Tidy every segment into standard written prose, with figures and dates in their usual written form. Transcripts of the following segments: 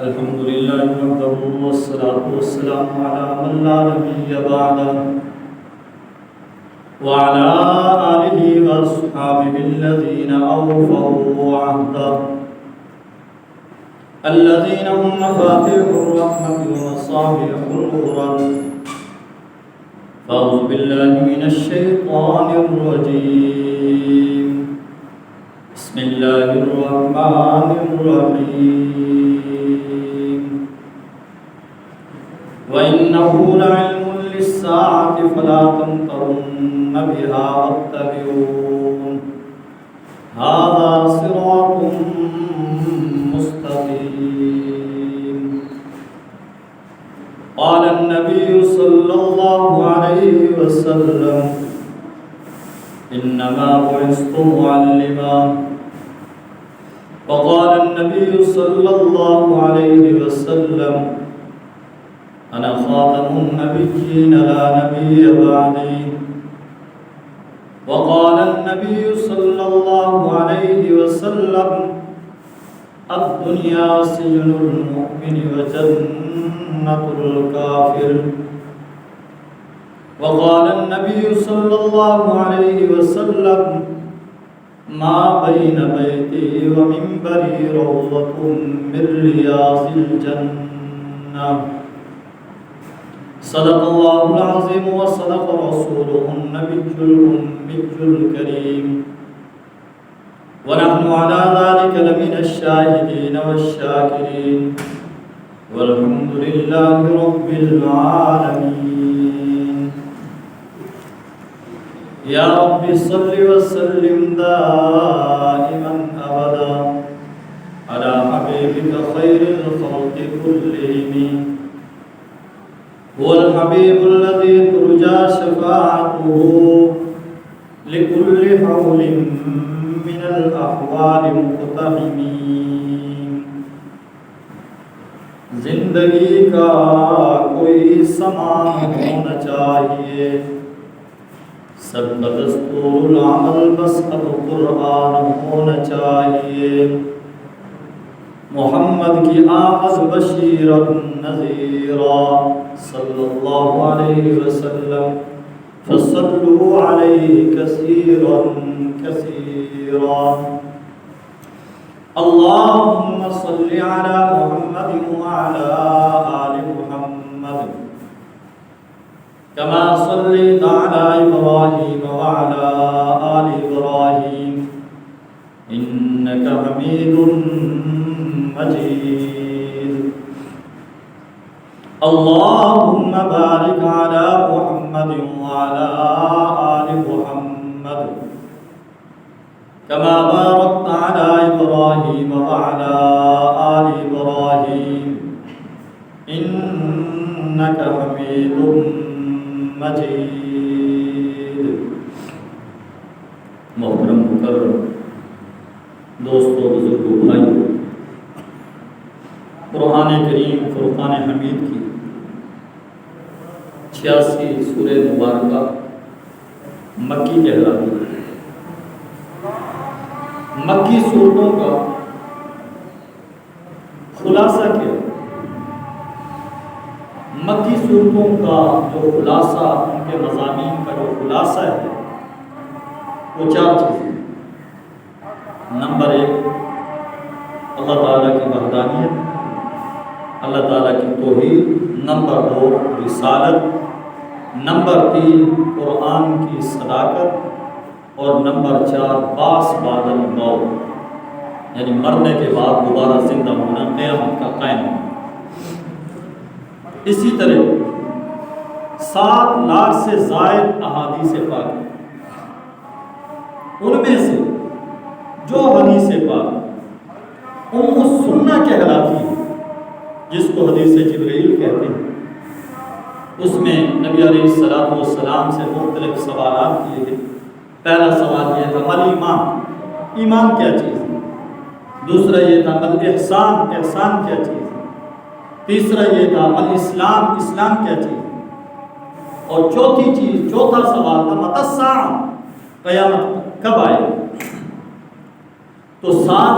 الحمد لله وحده والصلاة والسلام على من لا نبي بعده وعلى آله وأصحابه الذين أوفوا عهده الذين هم مفاتيح الرحمة ومصابيح الغرر. أعوذ بالله من الشيطان الرجيم. بسم الله الرحمن الرحيم. وإنه لعلم للساعة فلا تمترن بها واتبعون هذا صراط مستقيم. قال النبي صلى الله عليه وسلم إنما بعثت معلما. وقال النبي صلى الله عليه وسلم أنا خاتم النبيين لا نبي بعدي. وقال النبي صلى الله عليه وسلم الدنيا سجن المؤمن وجنة الكافر. وقال النبي صلى الله عليه وسلم ما بين بيتي ومنبري روضة من رياض الجنة. صدق الله العظيم وصدق رسوله النبي الأمي الكريم. ونحن على ذلك لمن الشاهدين والشاكرين والحمد لله رب العالمين. يا رب صل وسلم دائما أبدا على حبيبك خير الخلق كلهم. هو الحبيب الذي ترجى شفاعته لكل حول من الأحوال مقتحمين. زندگی کا کوئی سامان ہونا چاہیے، سب کا دستور العمل بس اب قرآن ہونا چاہیے. محمد کی آمد بشیرا نذیرا صلی اللہ علیہ وسلم فصلوا علیہ کثیرا کثیرا. اللهم صل على محمد وعلى آل محمد كما صليت على إبراهيم وعلى آل إبراهيم إنك حميد مجيد. اللهم بارك على محمد وعلى آل محمد كما باركت على إبراهيم وعلى آل إبراهيم إنك حميد مجيد. محترم مکرم دوستو، بزرگو، بھائیو، قرآن کریم فرقان حمید کی 86 سورہ مبارکہ مکی کہلاتی ہے. مکی سورتوں کا خلاصہ کیا؟ مکی سورتوں کا جو خلاصہ، ان کے مضامین کا جو خلاصہ ہے وہ 4 چیزیں. نمبر 1 اللہ تعالیٰ کی وحدانیت، اللہ تعالیٰ کی توحید. نمبر 2 رسالت. نمبر 3 قرآن کی صداقت. اور نمبر 4 باس بعد الموت، یعنی مرنے کے بعد دوبارہ زندہ ہونا، قیامت کا قائم ہونا. اسی طرح 7 لاکھ سے زائد احادیث پاک، ان میں سے جو حدیث پاک ام السنہ کہلاتی ہے، جس کو حدیث جبرائیل کہتے ہیں، اس میں نبی علیہ السلام سے مختلف سوالات کیے گئے. پہلا سوال یہ تھا مل ایمان، ایمان کیا چیز ہے؟ دوسرا یہ تھا مل احسان، احسان کیا چیز ہے؟ تیسرا یہ تھا مل اسلام، اسلام کیا چیز ہے؟ اور چوتھا سوال تھا متی الساعہ، قیامت کب آئے؟ تو 7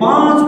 5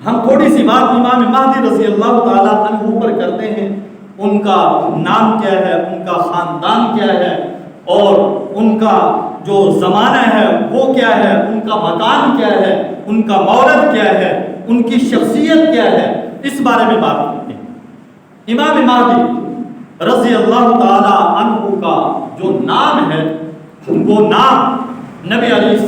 ہم تھوڑی سی بات امام مہدی رضی اللہ تعالیٰ عنہ پر کرتے ہیں. ان کا نام کیا ہے، ان کا خاندان کیا ہے، اور ان کا جو زمانہ ہے وہ کیا ہے، ان کا مکان کیا ہے، ان کا مولد کیا ہے، ان کی شخصیت کیا ہے، اس بارے میں بات کرتے ہیں. امام مہدی رضی اللہ تعالی عنہ کا جو نام ہے، وہ نام نبی علیہ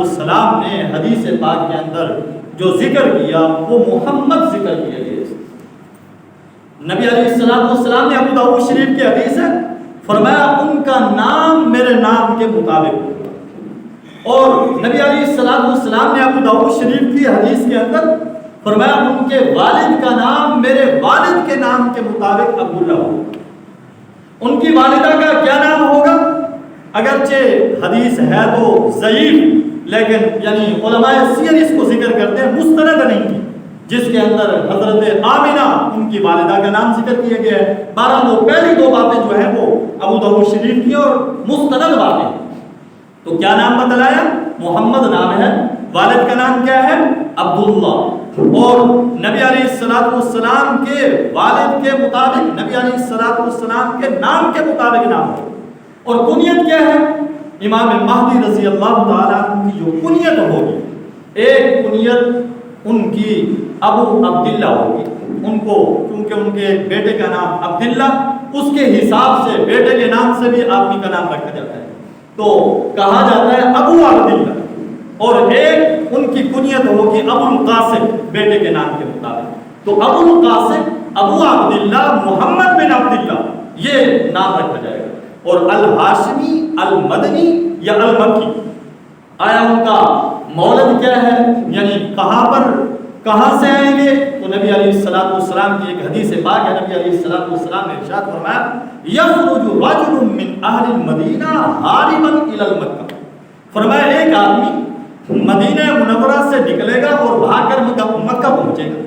السلام نے حدیث پاک کے اندر جو ذکر کیا وہ محمد ذکر کیا گیا. نبی علیہ السلام نے ابو داؤد شریف کی حدیث ہے، فرمایا ان کا نام میرے نام کے مطابق. اور نبی علیہ السلام نے ابو داؤد شریف کی حدیث کے اندر فرمایا ان کے والد کا نام میرے والد کے نام کے مطابق عبداللہ ہوگا. ان کی والدہ کا کیا نام ہوگا؟ اگرچہ حدیث ہے تو ضعیف، لیکن یعنی علماء سیر اس کو ذکر کرتے ہیں، مستند نہیں کی، جس کے اندر حضرت آمینہ ان کی والدہ کا نام ذکر کیا گیا ہے. بہرحال وہ پہلی دو باتیں جو ہیں وہ ابو داؤد شریف کی اور مستند باتیں. تو کیا نام بتلایا؟ محمد نام ہے. والد کا نام کیا ہے؟ عبداللہ. اور نبی علیہ السلام کے والد کے مطابق، نبی علیہ السلام کے نام کے مطابق نام ہے. اور کنیت کیا ہے؟ امام مہدی رضی اللہ تعالیٰ عنہ کی جو کنیت ہوگی، ایک کنیت ان کی ابو عبداللہ ہوگی. ان کو کیونکہ ان کے بیٹے کا نام عبداللہ، اس کے حساب سے بیٹے کے نام سے بھی آدمی کا نام رکھا جاتا ہے، تو کہا جاتا ہے ابو عبداللہ. اور ایک ان کی کنیت ہوگی ابو القاسم، بیٹے کے نام کے مطابق. تو ابو القاسم، ابو عبداللہ، محمد بن عبداللہ، یہ نام رکھا جائے گا. اور الہاشمی، المدنی یا المکی، آیا ان کا مولد کیا ہے، یعنی کہاں سے آئیں گے؟ تو نبی علیہ السلام کی ایک حدیث پاک ہے. نبی علیہ السلام نے ارشاد فرمایا یخرج رجل من اہل المدینہ ہاربا الی المکہ. فرمایا ایک آدمی مدینہ منورہ سے نکلے گا اور بھاگ کر مکہ پہنچے گا.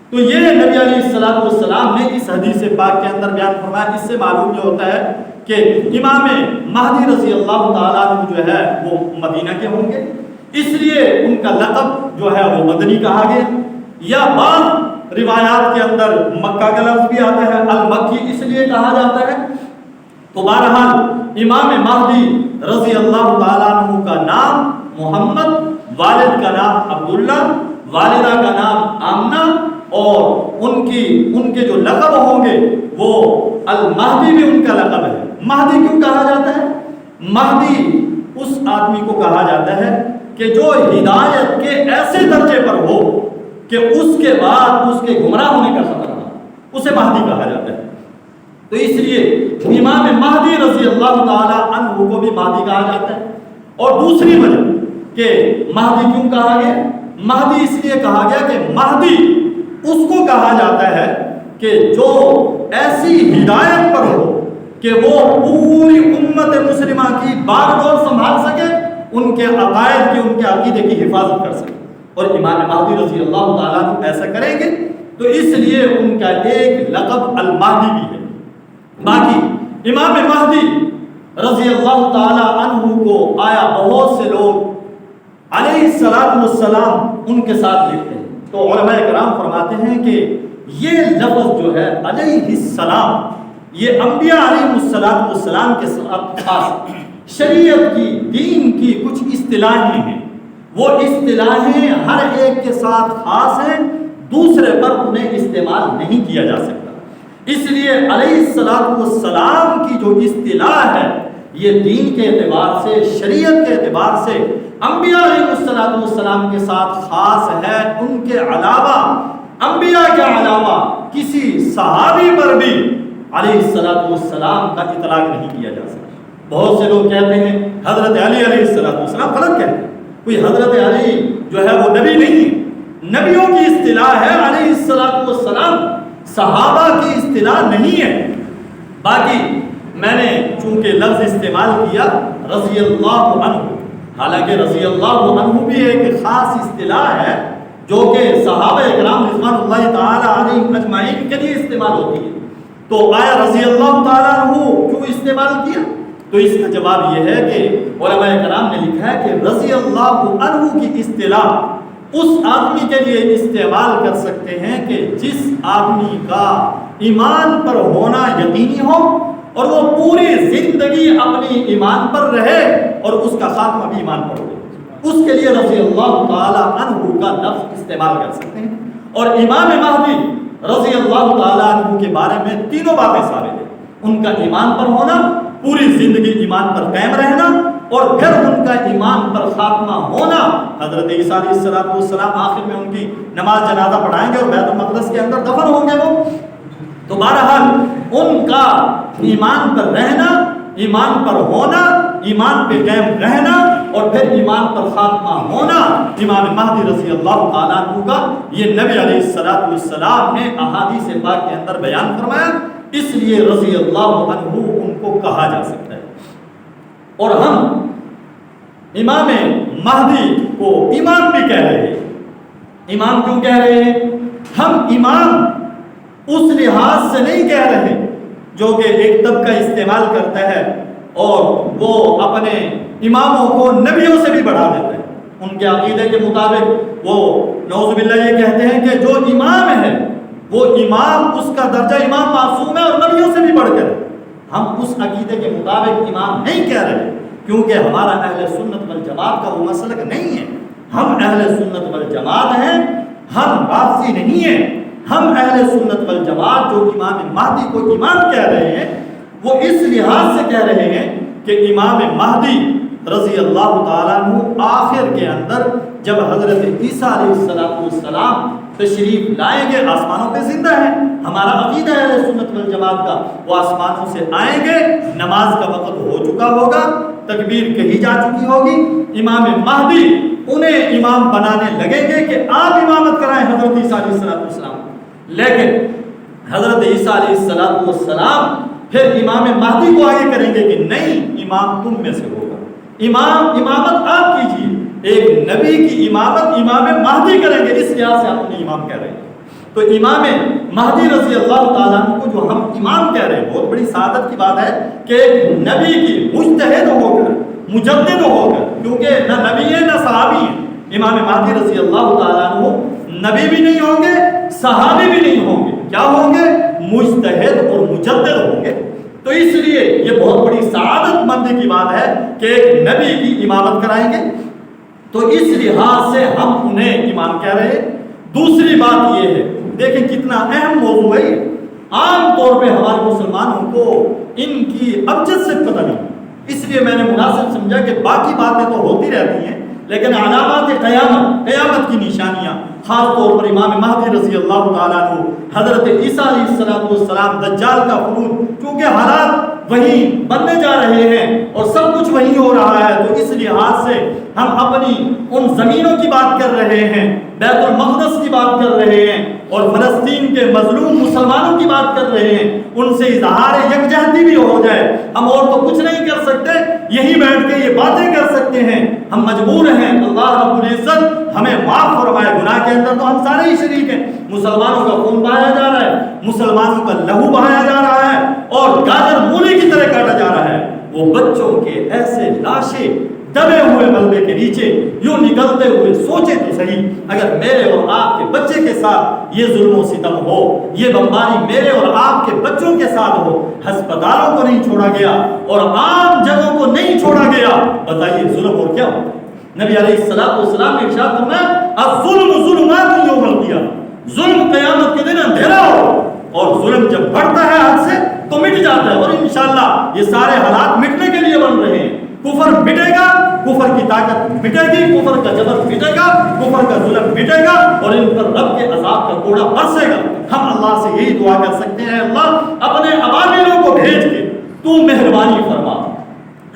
تو یہ نبی علیہ السلام نے اس حدیث پاک کے اندر بیان فرمایا. اس سے معلوم یہ ہوتا ہے کہ امام مہدی رضی اللہ تعالیٰ عنہ جو ہے وہ مدینہ کے ہوں گے، اس لیے ان کا لقب جو ہے وہ مدنی کہا گیا. یا بعض روایات کے اندر مکہ کا لفظ بھی آتا ہے، المکی اس لیے کہا جاتا ہے. تو بہرحال امام مہدی رضی اللہ تعالیٰ عنہ کا نام محمد، والد کا نام عبداللہ، والدہ کا نام آمنہ، اور ان کے جو لقب ہوں گے وہ المہدی بھی ان کا لقب ہے. مہدی کیوں کہا جاتا ہے؟ مہدی اس آدمی کو کہا جاتا ہے کہ جو ہدایت کے ایسے درجے پر ہو کہ اس کے بعد اس کے گمراہ ہونے کا خطرہ نہ، اسے مہدی کہا جاتا ہے. تو اس لیے امام مہدی رضی اللہ تعالی عنہ کو بھی مہدی کہا جاتا ہے. اور دوسری وجہ کہ مہدی کیوں کہا گیا؟ مہدی اس لیے کہا گیا کہ مہدی اس کو کہا جاتا ہے کہ جو ایسی ہدایت پر ہو کہ وہ پوری امت مسلمہ کی باغ ڈور سنبھال سکے، ان کے عقائد کی، ان کے عقیدے کی حفاظت کر سکے. اور امام مہدی رضی اللہ تعالیٰ عنہ ایسا کریں گے، تو اس لیے ان کا ایک لقب المہدی بھی ہے. باقی امام مہدی رضی اللہ تعالیٰ عنہ کو آیا بہت سے لوگ علیہ السلام ان کے ساتھ لکھتے ہیں. تو علماء کرام فرماتے ہیں کہ یہ لفظ جو ہے علیہ السلام، یہ انبیاء علیہ السلام کے ساتھ خاص شریعت کی، دین کی کچھ اصطلاحیں ہیں. وہ اصطلاحیں ہر ایک کے ساتھ خاص ہیں، دوسرے پر انہیں استعمال نہیں کیا جا سکتا. اس لیے علیہ السلام کی جو اصطلاح ہے یہ دین کے اعتبار سے، شریعت کے اعتبار سے انبیاء علیہ السلام کے ساتھ خاص ہے. ان کے علاوہ، انبیاء کے علاوہ کسی صحابی پر بھی علیہ السلام کا اطلاق نہیں کیا جا سکتا. بہت سے لوگ کہتے ہیں حضرت علی علیہ السلام، غلط کہتے ہیں. کوئی حضرت علی جو ہے وہ نبی نہیں ہے. نبیوں کی اصطلاح ہے علیہ السلام، صحابہ کی اصطلاح نہیں ہے. باقی میں نے چونکہ لفظ استعمال کیا رضی اللہ عنہ، حالانکہ رضی اللہ عنہ بھی ایک خاص اصطلاح ہے جو کہ صحابہ اکرام رضوان اللہ تعالی علیہم اجمعین کے لیے استعمال ہوتی ہے. تو آیا رضی اللہ تعالیٰ عنہ کیوں استعمال کیا؟ تو اس کا جواب یہ ہے کہ علماء کرام نے لکھا ہے کہ رضی اللہ عنہ کی اصطلاح اس آدمی کے لیے استعمال کر سکتے ہیں کہ جس آدمی کا ایمان پر ہونا یقینی ہو اور وہ پوری زندگی اپنی ایمان پر رہے اور اس کا خاتمہ بھی ایمان پر ہو، اس کے لیے رضی اللہ تعالی عنہ کا لفظ استعمال کر سکتے ہیں۔ اور امام مہدی رضی اللہ تعالی عنہ کے بارے میں تینوں باتیں ثابت ہیں، ان کا ایمان پر ہونا، پوری زندگی ایمان پر قائم رہنا، اور پھر ان کا ایمان پر خاتمہ ہونا۔ حضرت عیسیٰ علیہ السلام آخر میں ان کی نماز جنازہ پڑھائیں گے اور بیت المقدس کے اندر دفن ہوں گے وہ۔ تو بہرحال ان کا ایمان پر رہنا، ایمان پر ہونا، ایمان پہ قائم رہنا اور پھر ایمان پر خاتمہ ہونا امام مہدی رضی اللہ تعالیٰ عنہ کا، یہ نبی علیہ السلام نے احادیث پاک کے اندر بیان فرمایا، اس لیے رضی اللہ عنہ ان کو کہا جا سکتا ہے۔ اور ہم امام مہدی کو امام بھی کہہ رہے ہیں۔ امام کیوں کہہ رہے ہیں؟ ہم امام اس لحاظ سے نہیں کہہ رہے جو کہ ایک طبقہ استعمال کرتا ہے اور وہ اپنے اماموں کو نبیوں سے بھی بڑھا دیتا ہے۔ ان کے عقیدے کے مطابق وہ نعوذ باللہ یہ کہتے ہیں کہ جو امام ہے وہ امام، اس کا درجہ امام معصوم ہے اور نبیوں سے بھی بڑھ کر ہے۔ ہم اس عقیدے کے مطابق امام نہیں کہہ رہے کیونکہ ہمارا اہل سنت والجماعت کا وہ مسلک نہیں ہے۔ ہم اہل سنت والجماعت ہیں، ہم رافضی نہیں ہیں۔ ہم اہل سنت والجماعت جو امام مہدی کو امام کہہ رہے ہیں وہ اس لحاظ سے کہہ رہے ہیں کہ امام مہدی رضی اللہ تعالیٰ عنہ آخر کے اندر جب حضرت عیسیٰ علیہ السلام تشریف لائیں گے، آسمانوں پہ زندہ ہیں، ہمارا عقیدہ ہے اہل سنت والجماعت کا، وہ آسمانوں سے آئیں گے، نماز کا وقت ہو چکا ہوگا، تکبیر کہی جا چکی ہوگی، امام مہدی انہیں امام بنانے لگیں گے کہ آپ امامت کرائیں حضرت عیسیٰ علیہ السلام۔ لیکن حضرت عیسیٰ علیہ السلام پھر امام مہدی کو آگے کریں گے کہ نہیں، امام تم میں سے ہوگا، امامت آپ کیجیے، ایک نبی کی امامت امام مہدی کریں گے، اس لحاظ سے آپ انہیں امام کہہ رہے ہیں۔ تو امام مہدی رضی اللہ تعالیٰ عنہ کو جو ہم امام کہہ رہے ہیں، بہت بڑی سعادت کی بات ہے کہ ایک نبی کی مجتہد ہو کر، مجدد ہو کر، کیونکہ نہ نبی ہے نہ صحابی ہے، امام مہدی رضی اللہ تعالیٰ عنہ نبی بھی نہیں ہوں گے، صحابی بھی نہیں ہوں گے، کیا ہوں گے؟ مجتہد اور مجدد ہوں گے۔ تو اس لیے یہ بہت بڑی سعادت مندی کی بات ہے کہ ایک نبی کی امامت کرائیں گے، تو اس لحاظ سے ہم انہیں امام کہہ رہے ہیں۔ دوسری بات یہ ہے، دیکھیں کتنا اہم موضوع ہے، عام طور پہ ہمارے مسلمانوں کو ان کی ابجد سے پتہ نہیں، اس لیے میں نے مناسب سمجھا کہ باقی باتیں تو ہوتی رہتی ہیں لیکن علامات قیامت کی نشانیاں، خاص طور پر امام مہدی رضی اللہ تعالیٰ عنہ، حضرت عیسیٰ علیہ السلام، دجال کا خروج، کیونکہ حالات وہی بننے جا رہے ہیں اور سب کچھ وہی ہو رہا ہے، تو اس لحاظ سے ہم اپنی ان زمینوں کی بات کر رہے ہیں، بیت المقدس کی بات کر رہے ہیں اور فلسطین کے مظلوم مسلمانوں کی بات کر رہے ہیں، ان سے اظہار یکجہتی بھی ہو جائے۔ ہم اور تو کچھ نہیں کر سکتے، یہی بیٹھ کے یہ باتیں کر سکتے ہیں، ہم مجبور ہیں، اللہ رب العزت ہمیں معاف فرمائے، گناہ کے اندر تو ہم سارے ہی شریک ہیں، مسلمانوں کا خون بہایا جا رہا ہے، مسلمانوں کا لہو بہایا جا رہا ہے اور گاجر مولی کی طرح کاٹا جا رہا ہے، وہ بچوں کے ایسے لاشیں دبے ہوئے ملبے کے نیچے یوں نکلتے ہوئے، سوچے تو صحیح، اگر میرے اور آپ کے بچے کے ساتھ یہ ظلم و ستم ہو، یہ بمباری میرے اور آپ کے بچوں کے ساتھ ہو، ہسپتالوں کو نہیں چھوڑا گیا اور عام جگہوں کو نہیں چھوڑا گیا، بتائیے ظلم اور کیا ہوتا ہے؟ نبی علیہ السلام نے ارشاد فرمایا الظلم ظلمات یوم القیامہ، ظلم قیامت کے دن اندھیرا ہو، اور ظلم جب بڑھتا ہے حد سے تو مٹ جاتا ہے، اور انشاءاللہ یہ سارے حالات مٹنے کے لیے بن رہے ہیں، کفر مٹے گا، کفر کی طاقت مٹے گی، کفر کا جبر مٹے گا، کفر کا ظلم مٹے گا اور ان پر رب کے عذاب کا کوڑا برسے گا۔ ہم اللہ سے یہی دعا کر سکتے ہیں، اللہ اپنے ابابیلوں کو بھیج کے تو مہربانی فرما،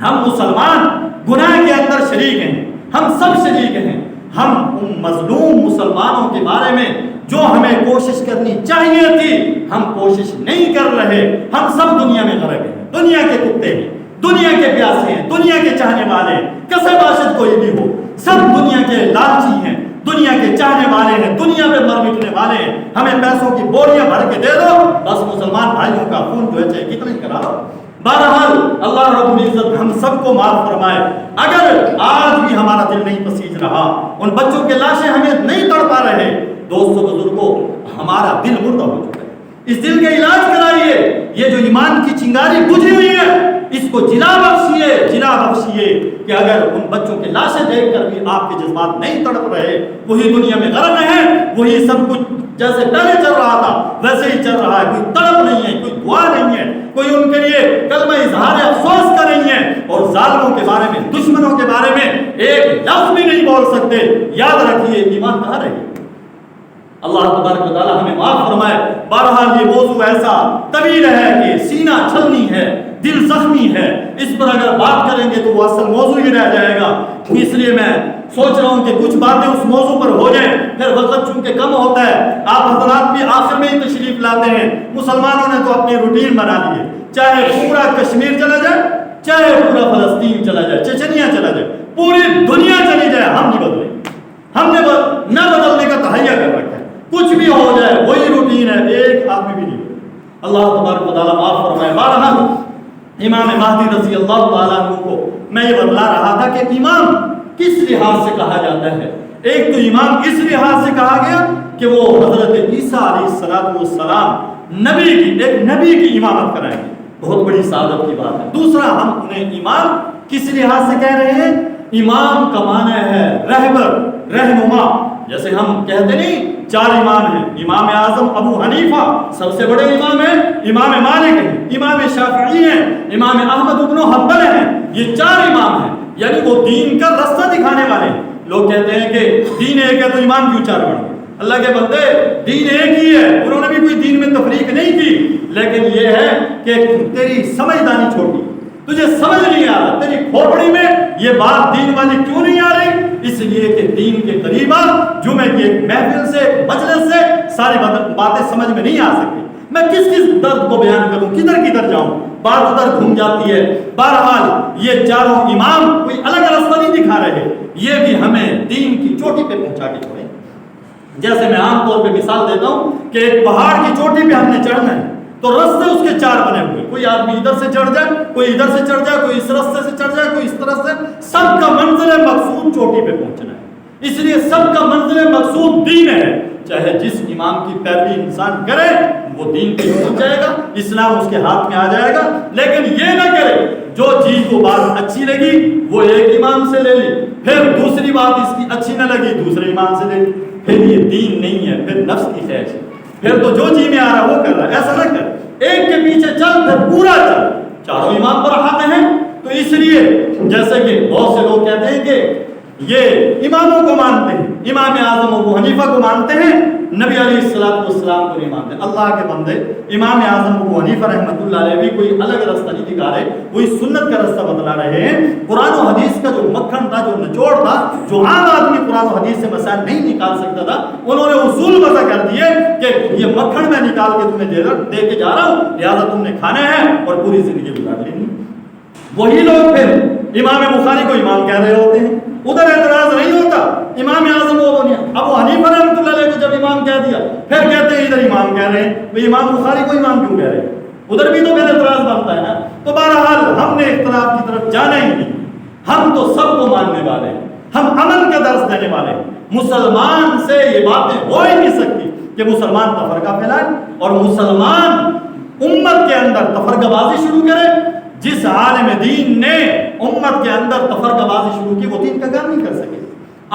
ہم مسلمان گناہ کے اندر شریک ہیں، ہم سب شریک ہیں، ہم ان مظلوم مسلمانوں کے بارے میں جو ہمیں کوشش کرنی چاہیے تھی ہم کوشش نہیں کر رہے، ہم سب دنیا میں غرق ہیں، دنیا کے کتے ہیں، دنیا کے پیاسے ہیں، دنیا کے چاہنے والے ہیں، کسے باشد کوئی بھی ہو، سب دنیا کے لالچی ہیں، دنیا کے چاہنے والے ہیں، دنیا میں مر مٹنے والے ہیں، ہمیں پیسوں کی بوریاں بھر کے دے دو، بس مسلمان بھائیوں کا خون جو ہے چاہے کتنا ہی کرا لو۔ بہرحال اللہ رب العزت ہم سب کو کو معاف فرمائے۔ اگر آج بھی ہمارا دل نہیں پسیج رہا، ان بچوں کے لاشیں ہمیں نہیں تڑپا رہے، دوستوں بزرگوں ہمارا دل مردہ ہو چکا ہے۔ اس دل کا علاج کرائیے، یہ جو ایمان کی چنگاری بجھی ہوئی ہے اس کو جلا بخشیے کہ اگر ان بچوں کے لاشیں دیکھ کر بھی آپ کے جذبات نہیں تڑپ رہے، وہی دنیا میں غرق ہیں، وہی سب کچھ جیسے پہلے چل رہا تھا ویسے ہی چل رہا ہے، کوئی تڑپ نہیں ہے، کوئی دعا نہیں ہے، کوئی ان کے لیے کلمہ اظہار افسوس کا نہیں ہے، اور ظالموں کے بارے میں، دشمنوں کے بارے میں ایک لفظ بھی نہیں بول سکتے۔ یاد رکھیے ایمان کہاں رہے؟ اللہ تبارک و تعالی ہمیں معاف فرمائے۔ بہرحال یہ موضوع ایسا طویل ہے کہ سینہ چھلنی ہے، دل زخمی ہے، اس پر اگر بات کریں گے تو وہ اصل موضوع ہی رہ جائے گا، اس لیے میں سوچ رہا ہوں کہ کچھ باتیں اس موضوع پر ہو جائیں، پھر وقت چونکہ کم ہوتا ہے، آپ حضرات بھی آخر میں ہی تشریف لاتے ہیں۔ مسلمانوں نے تو اپنی روٹین بنا لی ہے، چاہے پورا کشمیر چلا جائے، چاہے پورا فلسطین چلا جائے، چچنیا چلا جائے، پوری دنیا چلی جائے، ہم نہیں بدلیں، ہم نے نہ بدلنے کا تہیہ کر رکھا ہے، کچھ بھی ہو جائے وہی روٹین ہے، ایک آدمی بھی نہیں۔ اللہ تبارک و تعالیٰ معاف فرمائے۔ بہرحال امام مہدی رضی اللہ تعالیٰ عنہ کو میں یہ بتلا رہا تھا کہ امام کس لحاظ سے کہا جاتا ہے۔ ایک تو امام اس لحاظ سے کہا گیا کہ وہ حضرت عیسیٰ علیہ السلام ایک نبی کی امامت کرائیں گے، بہت بڑی سعادت کی بات ہے۔ دوسرا ہم انہیں امام کس لحاظ سے کہہ رہے ہیں؟ امام کا معنی ہے رہبر، رہنما، جیسے ہم کہتے نہیں 4 امام ہیں، امام اعظم ابو حنیفہ سب سے بڑے امام ہیں، امام مالک ہیں، امام شافعی ہیں، امام احمد بن حنبل ہیں، یہ 4 امام ہیں، یعنی وہ دین کا رستہ دکھانے والے ہیں۔ لوگ کہتے ہیں کہ دین ایک ہے تو امام کیوں 4 بن گئے؟ اللہ کے بندے دین ایک ہی ہے، انہوں نے بھی کوئی دین میں تفریق نہیں کی، لیکن یہ ہے کہ تیری سمجھدانی چھوٹی، تجھے سمجھ نہیں آ رہا، تیری کھوپڑی میں یہ بات دین والی کیوں نہیں آ رہی؟ اس لیے کہ دین کے قریب جمعے کی ایک محفل سے، ایک مجلس سے ساری باتیں سمجھ میں نہیں آ سکتی۔ میں کس درد کو بیان کروں، کدھر جاؤں، بات ادھر گھوم جاتی ہے۔ بہرحال یہ 4 امام کوئی الگ راستہ نہیں دکھا رہے، یہ بھی ہمیں دین کی چوٹی پہ پہنچا کے چھوڑیں۔ جیسے میں عام طور پہ مثال دیتا ہوں کہ ایک پہاڑ کی چوٹی پہ ہم نے چڑھنا ہے تو رستے اس کے 4 بنے ہوئے، کوئی آدمی ادھر سے چڑھ جائے، کوئی ادھر سے چڑھ جائے، کوئی اس رستے سے چڑھ جائے، کوئی اس طرح سے، سب کا منزل مقصود چوٹی پہ پہنچنا ہے۔ اس لیے سب کا منزل مقصود دین ہے، چاہے جس امام کی پیروی انسان کرے وہ دین پہ پہنچ جائے گا، اسلام اس کے ہاتھ میں آ جائے گا، لیکن یہ نہ کرے جو چیز کو بات اچھی لگی وہ ایک امام سے لے لی، پھر دوسری بات اس کی اچھی نہ لگی دوسرے امام سے لے لی، پھر یہ دین نہیں ہے، پھر نفس کی خواہش ہے، پھر تو جو جی میں آ رہا وہ کر رہا ہے۔ ایسا نہ کر، ایک کے پیچھے چل پھر پورا چل، 4 امام پر حق ہیں۔ تو اس لیے جیسے کہ بہت سے لوگ کہتے ہیں کہ یہ اماموں کو مانتے ہیں، امام اعظم ابو حنیفہ کو مانتے ہیں، نبی علیہ السلام کو نہیں مانتے۔ اللہ کے بندے امام اعظم ابو حنیفہ رحمۃ اللہ علیہ بھی کوئی الگ راستہ نہیں دکھا رہے، وہی سنت کا راستہ بتلا رہے ہیں۔ قرآن و حدیث کا جو مکھن تھا، جو نچوڑ تھا، جو عام آدمی قرآن و حدیث سے مسائل نہیں نکال سکتا تھا، انہوں نے اصول وضع کر دیے کہ یہ مکھن میں نکال کے تمہیں دے کے جا رہا ہوں، لہٰذا تم نے کھانا ہے اور پوری زندگی گزار لینی۔ وہی لوگ پھر امام بخاری کو امام کہہ رہے ہوتے ہیں، ادھر اعتراض نہیں ہوتا۔ امام اعظم ابو حنیفہ رحمۃ اللہ علیہ کو جب امام کہہ دیا، پھر کہتے ہیں ادھر امام کہہ رہے ہیں، بھئی امام بخاری کو امام کیوں کہہ رہے ہیں؟ ادھر بھی تو پھر اعتراض بنتا ہے نا۔ تو بہرحال ہم نے اختلاف کی طرف جانا ہی نہیں، ہم تو سب کو ماننے والے ہیں، ہم امن کا درس دینے والے ہیں۔ مسلمان سے یہ باتیں ہو ہی نہیں سکتی کہ مسلمان تفرقہ پھیلائے اور مسلمان امت کے اندر تفرقہ بازی شروع کرے۔ جس عالم دین نے امت کے اندر تفرقہ بازی شروع کی وہ دین کا کام نہیں کر سکے۔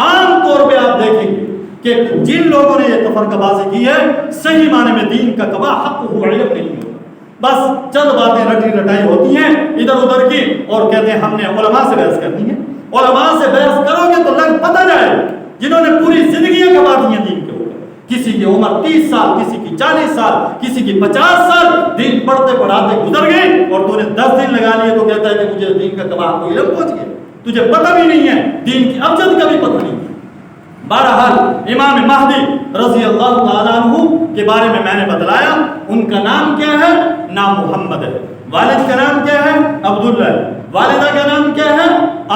عام طور پہ آپ دیکھیں گے کہ جن لوگوں نے یہ تفرقہ بازی کی ہے صحیح معنی میں دین کا کبا حق ہو علم نہیں ہوتا، بس چند باتیں رٹی رٹائی ہوتی ہیں ادھر ادھر کی، اور کہتے ہیں ہم نے علماء سے بحث کرنی ہے۔ علماء سے بحث کرو گے تو لگ پتہ جائے جنہوں نے پوری زندگیاں گوا دی ہیں دین کے اوپر، کسی کی عمر 30 سال، کسی کی 40 سال، کسی کی 50 سال، دین پڑھتے پڑھاتے گزر گئی، اور تو نے 10 دن لگا لیے تو کہتا ہے کہ مجھے دین کا کبا کو علم پہنچ گیا، تجھے پتہ بھی نہیں ہے، دین کی ابجد کا بھی پتہ نہیں ہے۔ بہرحال امام مہدی رضی اللہ تعالیٰ عنہ کے بارے میں نے بتلایا، ان کا نام کیا ہے؟ نام محمد ہے، والد کا نام کیا ہے؟ عبداللہ ہے، والدہ کا نام کیا ہے؟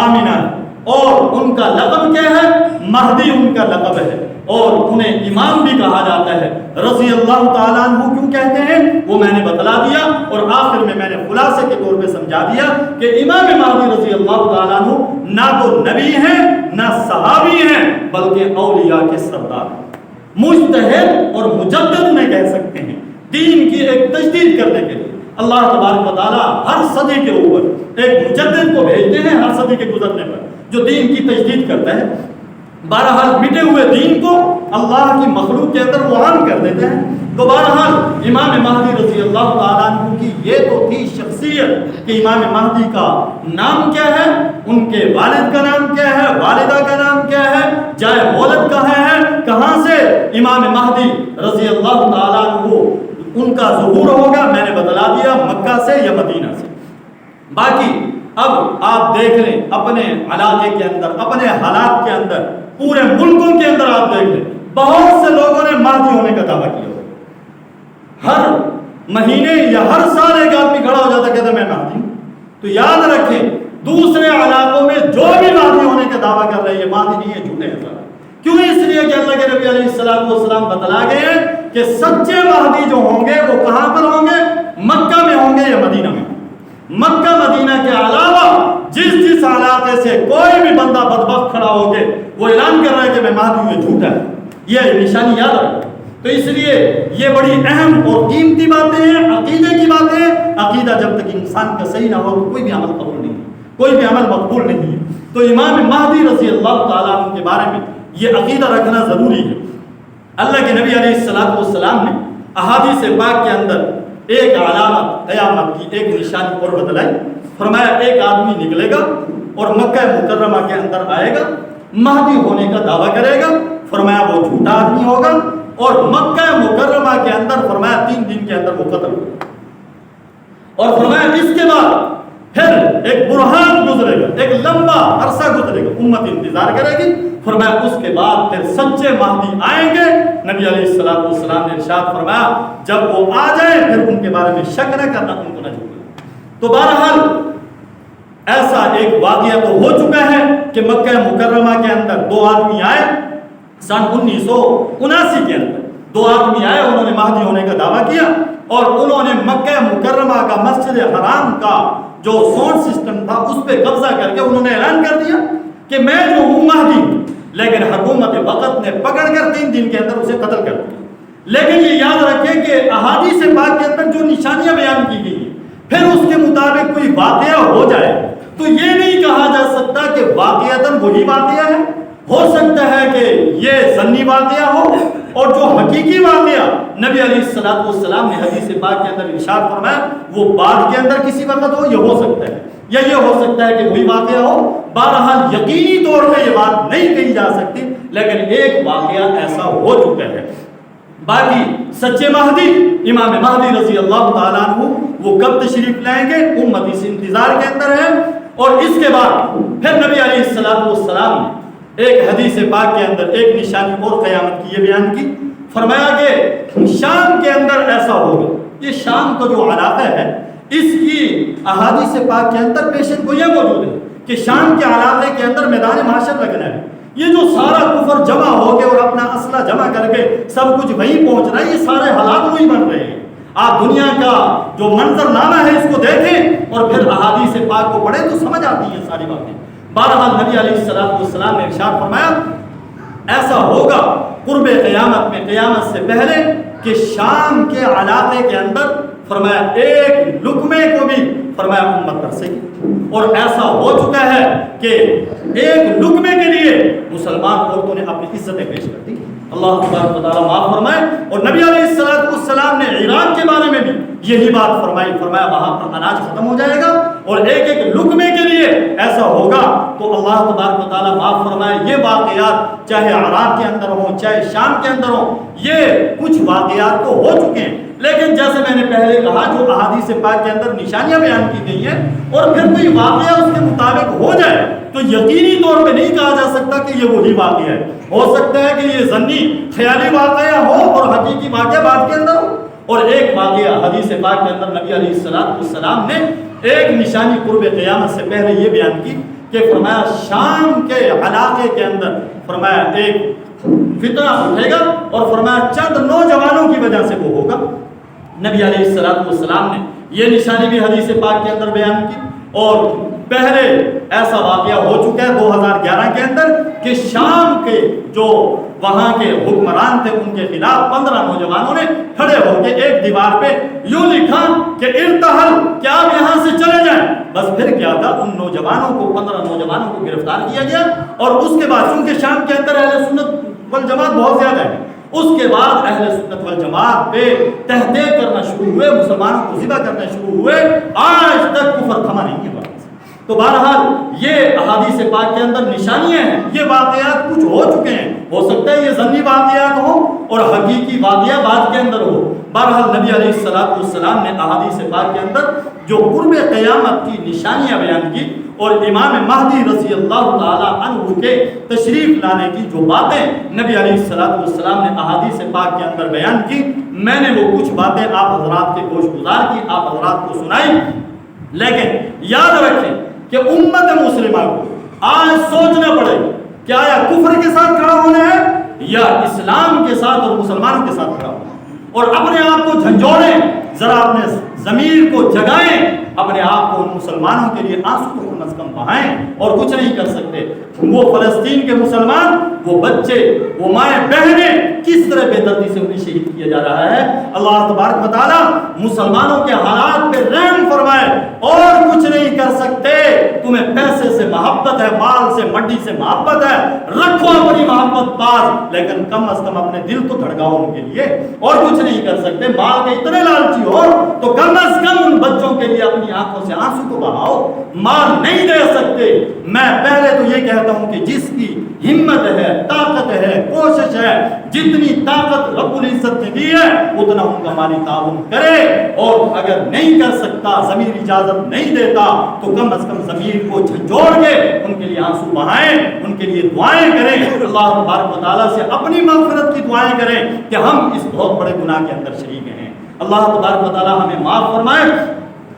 آمینہ ہے، اور ان کا لقب کیا ہے؟ مہدی ان کا لقب ہے۔ اور انہیں امام بھی کہا جاتا ہے۔ رضی اللہ تعالیٰ عنہ کیوں کہتے ہیں وہ میں نے بتلا دیا، اور آخر میں نے خلاصے کے طور پہ سمجھا دیا کہ امام مہدی رضی اللہ تعالیٰ عنہ نہ تو نبی ہیں نہ صحابی ہیں، بلکہ اولیاء کے سردار، مجتہد اور مجدد انہیں کہہ سکتے ہیں۔ دین کی ایک تجدید کرنے کے لیے اللہ تبارک و تعالیٰ ہر صدی کے اوپر ایک مجدد کو بھیجتے ہیں، ہر صدی کے گزرنے پر جو دین کی تجدید کرتا ہے۔ بہرحال مٹے ہوئے دین کو اللہ کی مخلوق کے اندر وہ عام کر دیتے ہیں۔ تو بہرحال امام مہدی رضی اللہ تعالیٰ عنہ کی یہ تو تھی شخصیت کہ امام مہدی کا نام کیا ہے، ان کے والد کا نام کیا ہے، والدہ کا نام کیا ہے، جائے مولد کہاں ہے، کہاں سے امام مہدی رضی اللہ تعالیٰ عنہ ان کا ظہور ہوگا، میں نے بتلا دیا، مکہ سے یا مدینہ سے۔ باقی اب آپ دیکھ لیں اپنے علاقے کے اندر، اپنے حالات کے اندر، پورے ملکوں کے اندر آپ دیکھ لیں بہت سے لوگوں نے مہدی ہونے کا دعویٰ کیا۔ ہر مہینے یا ہر سال ایک آدمی کھڑا ہو جاتا کہتا میں مہدی ہوں۔ تو یاد رکھیں دوسرے علاقوں میں جو بھی مہدی ہونے کا دعویٰ کر رہے ہیں یہ مہدی نہیں ہے، جھوٹے ہیں سارے۔ کیوں؟ اس لیے کہ اللہ کے نبی علیہ السلام بتلا گئے کہ سچے مہدی جو ہوں گے وہ کہاں پر ہوں گے، مکہ میں ہوں گے یا مدینہ میں۔ مکہ مدینہ کے علاوہ جس علاقے سے کوئی بھی بندہ بدبخت کھڑا ہو کے وہ اعلان کر رہا ہے کہ میں مہدی ہوں، یہ جھوٹا ہے، یہ نشانی یاد رکھیں۔ تو اس لیے یہ بڑی اہم اور قیمتی باتیں ہیں، عقیدے کی باتیں ہیں۔ عقیدہ جب تک انسان کا صحیح نہ ہو تو کوئی بھی عمل قبول نہیں ہے، کوئی بھی عمل مقبول نہیں ہے۔ تو امام مہدی رضی اللہ تعالیٰ عنہ کے بارے میں یہ عقیدہ رکھنا ضروری ہے۔ اللہ کے نبی علیہ السلام نے احادیث پاک کے اندر ایک علامت قیامت کی ایک نشانی اور بتلائی۔ فرمایا ایک آدمی نکلے گا اور مکہ مکرمہ کے اندر آئے گا، مہدی ہونے کا دعویٰ کرے گا۔ فرمایا وہ جھوٹا آدمی ہوگا، اور مکہ مکرمہ کے اندر فرمایا 3 دن کے اندر وہ قتل ہوگا۔ اور فرمایا اس کے بعد پھر ایک برہان گزرے گا، ایک لمبا عرصہ گزرے گا، امت انتظار کرے گی۔ فرمایا اس کے بعد پھر سچے مہدی آئیں گے۔ نبی علیہ السلام نے ارشاد فرمایا جب وہ آ جائیں پھر ان کے بارے میں شک نہ کرنا، ان کو نہ جھوٹنا۔ تو بہرحال ایسا ایک واقعہ تو ہو چکا ہے کہ مکہ مکرمہ کے اندر 2 آدمی آئے سن 1979 کے اندر 2 آدمی آئے، انہوں نے مہدی ہونے کا دعویٰ کیا، اور انہوں نے مکہ مکرمہ کا مسجد حرام کا جو ساؤنڈ سسٹم تھا اس پہ قبضہ کر کے انہوں نے اعلان کر دیا کہ میں جو ہوں مہدی ہوں، لیکن حکومت وقت نے پکڑ کر 3 دن کے اندر اسے قتل کر دیا۔ لیکن یہ یاد رکھیں کہ احادیث پاک کے اندر جو نشانیاں بیان کی گئی ہیں پھر اس کے مطابق کوئی واقعہ ہو جائے تو یہ نہیں کہا جا سکتا کہ واقعتاً وہی واقعہ ہے۔ ہو سکتا ہے کہ یہ ظنی واقعہ ہو، اور جو حقیقی واقعہ نبی علیہ السلام نے حدیث پاک کے اندر ارشاد فرمایا وہ بعد کے اندر کسی وقت ہو، یہ ہو سکتا ہے، یا یہ ہو سکتا ہے کہ وہی واقعہ ہو۔ بہرحال یقینی طور پہ یہ بات نہیں کہی جا سکتی، لیکن ایک واقعہ ایسا ہو چکا ہے۔ باقی سچے مہدی امام مہدی رضی اللہ تعالیٰ عنہ وہ کب تشریف لائیں گے، امت اس انتظار کے اندر ہے۔ اور اس کے بعد پھر نبی علیہ السلام نے ایک حدیث پاک کے اندر ایک نشانی اور قیامت کی یہ بیان کی۔ فرمایا کہ شام کے اندر ایسا ہوگا، یہ شام کا جو علاقہ ہے اس کی احادیث پاک کے اندر پیشن کو یہ موجود ہے کہ شام کے علاقے کے اندر میدان محشر لگنا ہے۔ یہ جو سارا کفر جمع ہو کے اور اپنا اسلحہ جمع کر کے سب کچھ وہیں پہنچ رہا ہے، یہ سارے حالات وہی بن رہے ہیں۔ آپ دنیا کا جو منظر نامہ ہے اس کو دیکھیں اور پھر احادیث پاک کو پڑھیں تو سمجھ آتی ہیں ساری باتیں۔ بہرحال نبی علیہ السلام نے ارشاد فرمایا ایسا ہوگا قرب قیامت میں، قیامت سے پہلے، کہ شام کے علاقے کے اندر فرمایا ایک لقمے کو بھی فرمایا امت کر سکے، اور ایسا ہو چکا ہے کہ ایک لقمے کے لیے مسلمان عورتوں نے اپنی عزتیں پیش کر دی۔ اللہ تبارک و تعالیٰ معاف فرمائے۔ اور نبی علیہ السلام نے عراق کے بارے میں بھی یہی بات فرمائی، فرمایا وہاں پر اناج ختم ہو جائے گا اور ایک ایک لقمے کے لیے ایسا ہوگا۔ تو اللہ تبارک و تعالیٰ معاف فرمائے، یہ واقعات چاہے عراق کے اندر ہوں چاہے شام کے اندر ہوں، یہ کچھ واقعات تو ہو چکے ہیں، لیکن جیسے میں نے پہلے کہا جو احادیث پاک کے اندر نشانیاں بیان کی گئی ہیں اور پھر کوئی واقعہ اس کے مطابق ہو جائے تو یقینی طور پہ نہیں کہا جا سکتا کہ یہ وہی واقعہ ہے۔ ہو سکتا ہے کہ یہ ظنی خیالی واقعہ ہو اور حقیقی واقعہ بعد کے اندر ہو۔ اور ایک واقعہ حدیث پاک کے اندر نبی علیہ السلام نے ایک نشانی قرب قیامت سے پہلے یہ بیان کی کہ فرمایا شام کے علاقے کے اندر فرمایا ایک فتنہ اٹھے گا، اور فرمایا چند نوجوانوں کی وجہ سے وہ ہوگا۔ نبی علیہ السلام نے یہ نشانی بھی حدیث پاک کے اندر بیان کی، اور پہلے ایسا واقعہ ہو چکا ہے 2011 کے اندر کہ شام کے جو وہاں کے حکمران تھے ان کے خلاف 15 نوجوانوں نے کھڑے ہو کے ایک دیوار پہ یوں لکھا کہ ارتحل، کہ آپ یہاں سے چلے جائیں۔ بس پھر کیا تھا، ان نوجوانوں کو 15 نوجوانوں کو گرفتار کیا گیا، اور اس کے بعد چونکہ شام کے اندر اہل سنت والجماعت بہت زیادہ ہے، اس کے بعد اہل سنت والجماعت پہ تحقیق کرنا شروع ہوئے، مسلمانوں کو ذبح کرنا شروع ہوئے، آج تک کفر تھما نہیں ہے۔ تو بہرحال یہ احادیث پاک کے اندر نشانیاں ہیں، یہ واقعات کچھ ہو چکے ہیں، ہو سکتا ہے یہ ظنی واقعات ہوں اور حقیقی واقعہ بعد کے اندر ہو۔ بہرحال نبی علیہ السلام نے احادیث پاک کے اندر جو قرب قیامت کی نشانیاں بیان کی، اور امام مہدی رضی اللہ تعالی عنہ کے تشریف لانے کی جو باتیں نبی علیہ السلام نے احادیث پاک کے اندر بیان کی، میں نے وہ کچھ باتیں آپ حضرات کے گوش گزار کی، آپ حضرات کو سنائی۔ لیکن یاد رکھیں کہ امت مسلمہ کو آج سوچنا پڑے کہ آیا کفر کے ساتھ کھڑا ہونا ہے یا اسلام کے ساتھ اور مسلمانوں کے ساتھ کھڑا ہونا ہے، اور اپنے آپ کو جھنجھوڑیں، ذرا اپنے ضمیر کو جگائیں، اپنے آپ کو ان مسلمانوں کے لیے آنسو تو کم از کم بہائیں، اور کچھ نہیں کر سکتے۔ وہ فلسطین کے مسلمان، وہ بچے، وہ مائیں بہنیں کس طرح بے دردی سے انہیں شہید کیا جا رہا ہے۔ اللہ تبارک و تعالیٰ مسلمانوں کے حالات پہ رحم فرمائے، اور کچھ نہیں کر سکتے۔ تمہیں پیسے سے محبت ہے، مال سے مٹی سے محبت ہے، رکھو اپنی محبت پاس، لیکن کم از کم اپنے دل تو دھڑکاؤ ان کے لیے، اور کچھ نہیں کر سکتے۔ مال کے اتنے لالچی ہو تو کم از کم ان بچوں کے لیے اپنی آنکھوں سے آنسو تو بہاؤ۔ مال نہیں دے سکتے، میں پہلے تو یہ کہتا ہوں کہ جس کی ہمت ہے، طاقت ہے، کوشش ہے، جتنی طاقت رب العزت نے دی ہے اتنا ان کا مالی تعاون کرے، اور اگر نہیں کر سکتا، ضمیر اجازت نہیں دیتا، تو کم از کم ضمیر کو جھنجھوڑ کے ان کے لیے آنسو بہائیں، ان کے لیے دعائیں کریں، اللہ تبارک و تعالیٰ سے اپنی مغفرت کی دعائیں کریں کہ ہم اس بہت بڑے گناہ کے اندر شریک ہیں۔ اللہ تبارک و تعالیٰ ہمیں معاف فرمائے،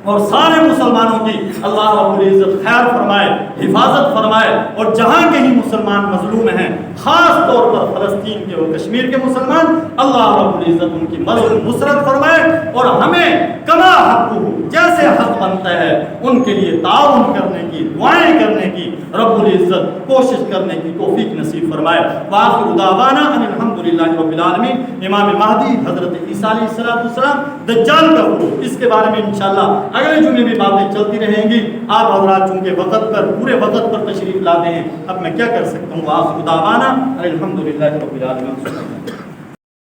اور سارے مسلمانوں کی اللہ رب العزت خیر فرمائے، حفاظت فرمائے، اور جہاں کہیں مسلمان مظلوم ہیں، خاص طور پر فلسطین کے اور کشمیر کے مسلمان، اللہ رب العزت ان کی مدد نصرت فرمائے، اور ہمیں کما حق ہو، جیسے حق بنتا ہے ان کے لیے تعاون کرنے کی، دعائیں کرنے کی رب العزت کوشش کرنے کی توفیق نصیب فرمائے۔ وآخر دعوانا ان الحمدللہ رب العالمین۔ امام مہدی حضرت عیسیٰ علیہ السلام، دجال کا حروف، اس کے بارے میں انشاءاللہ اگلے جمعے بھی باتیں چلتی رہیں گی۔ آپ حضرات چونکہ وقت پر، پورے وقت پر تشریف لاتے ہیں، اب میں کیا کر سکتا ہوں۔ وآخر دعوانا الحمدللہ رب العالمین۔